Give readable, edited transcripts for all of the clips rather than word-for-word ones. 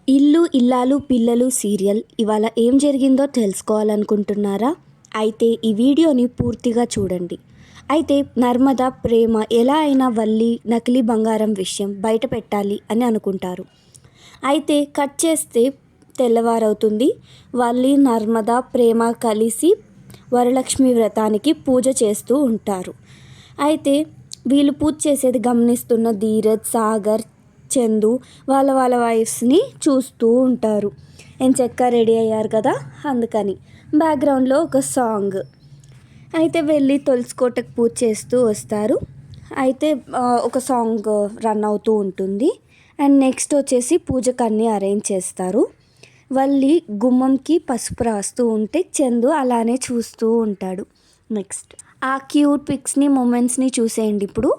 ఇల్లు ఇల్లాలు పిల్లలు సీరియల్ ఇవాళ ఏం జరిగిందో తెలుసుకోవాలనుకుంటున్నారా? అయితే ఈ వీడియోని పూర్తిగా చూడండి. అయితే నర్మద ప్రేమ ఎలా అయినా వల్లి నకిలీ బంగారం విషయం బయట పెట్టాలి అని అనుకుంటారు. అయితే కట్ చేస్తే తెల్లవారవుతుంది. వల్లి నర్మద ప్రేమ కలిసి వరలక్ష్మి వ్రతానికి పూజ చేస్తూ ఉంటారు. అయితే వీళ్ళు పూజ చేసేది గమనిస్తున్న ధీరజ్, సాగర్, చందు వాళ్ళ వైఫ్స్ని చూస్తూ ఉంటారు. ఎంచక్కా రెడీ అయ్యారు కదా, అందుకని బ్యాక్గ్రౌండ్లో ఒక సాంగ్. అయితే వెళ్ళి తులసికోటకు పూజ చేస్తూ వస్తారు. అయితే ఒక సాంగ్ రన్ అవుతూ ఉంటుంది. అండ్ నెక్స్ట్ వచ్చేసి పూజకు అన్నీ అరేంజ్ చేస్తారు. వల్లి గుమ్మంకి పసుపు రాస్తూ ఉంటే చందు అలానే చూస్తూ ఉంటాడు. నెక్స్ట్ ఆ క్యూట్ పిక్స్ని మూమెంట్స్ని చూసేయండి. ఇప్పుడు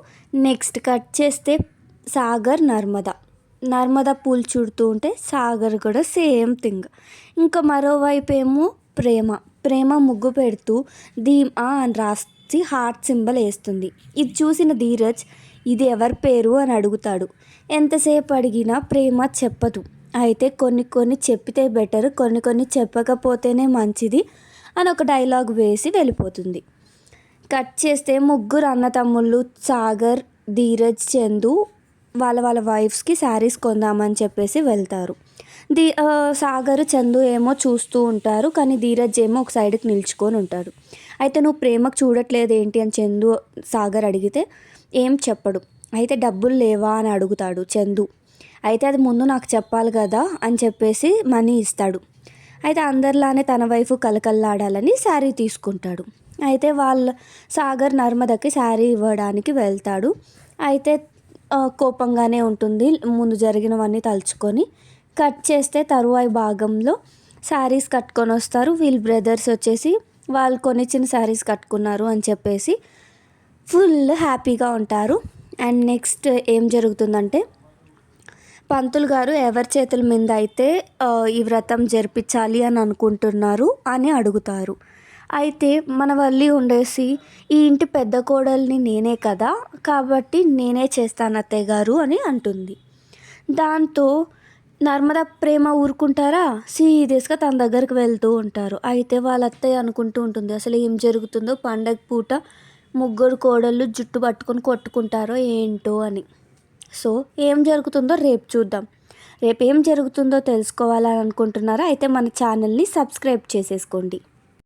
నెక్స్ట్ కట్ చేస్తే సాగర్ నర్మద పూలు చుడుతూ ఉంటే సాగర్ కూడా సేమ్ థింగ్. ఇంకా మరోవైపు ఏమో ప్రేమ ముగ్గు పెడుతూ ధీమా అని రాసి హార్ట్ సింబల్ వేస్తుంది. ఇది చూసిన ధీరజ్ ఇది ఎవరి పేరు అని అడుగుతాడు. ఎంతసేపు అడిగినా ప్రేమ చెప్పదు. అయితే కొన్ని చెప్పితే బెటర్, కొన్ని చెప్పకపోతేనే మంచిది అని ఒక డైలాగ్ వేసి వెళ్ళిపోతుంది. కట్ చేస్తే ముగ్గురు అన్నతమ్ముళ్ళు సాగర్, ధీరజ్, చందు వాళ్ళ వైఫ్స్కి శారీస్ కొందామని చెప్పేసి వెళ్తారు. సాగర్, చందు ఏమో చూస్తూ ఉంటారు, కానీ ధీరజ్ ఏమో ఒక సైడ్కి నిల్చుకొని ఉంటాడు. అయితే నువ్వు ప్రేమకు చూడట్లేదు ఏంటి అని చందు సాగర్ అడిగితే ఏం చెప్పడు. అయితే డబ్బులు లేవా అని అడుగుతాడు చందు. అయితే అది ముందు నాకు చెప్పాలి కదా అని చెప్పేసి మనీ ఇస్తాడు. అయితే అందరిలానే తన వైఫ్ కలకల్లాడాలని శారీ తీసుకుంటాడు. అయితే సాగర్ నర్మదకి శారీ ఇవ్వడానికి వెళ్తాడు. అయితే కోపంగానే ఉంటుంది ముందు జరిగినవన్నీ తలుచుకొని. కట్ చేస్తే తరువాయి భాగంలో శారీస్ కట్టుకొని వస్తారు. వీళ్ళ బ్రదర్స్ వచ్చేసి వాళ్ళు కొనిచ్చిన శారీస్ కట్టుకున్నారు అని చెప్పేసి ఫుల్ హ్యాపీగా ఉంటారు. అండ్ నెక్స్ట్ ఏం జరుగుతుందంటే పంతులు గారు ఎవరి చేతుల మీద అయితే ఈ వ్రతం జరిపించాలి అని అనుకుంటున్నారు అని అడుగుతారు. అయితే మన వల్లి ఉండేసి ఈ ఇంటి పెద్ద కోడల్ని నేనే కదా, కాబట్టి నేనే చేస్తాను అత్తయ్య గారు అని అంటుంది. దాంతో నర్మద ప్రేమ ఊరుకుంటారా, సీరియస్గా తన దగ్గరికి వెళ్తూ ఉంటారు. అయితే వాళ్ళ అత్తయ్య అనుకుంటూ ఉంటుంది అసలు ఏం జరుగుతుందో, పండగ పూట ముగ్గురు కోడళ్ళు జుట్టు పట్టుకొని కొట్టుకుంటారో ఏంటో అని. సో ఏం జరుగుతుందో రేపు చూద్దాం. రేపు ఏం జరుగుతుందో తెలుసుకోవాలని అనుకుంటున్నారా? అయితే మన ఛానల్ని సబ్స్క్రైబ్ చేసేసుకోండి.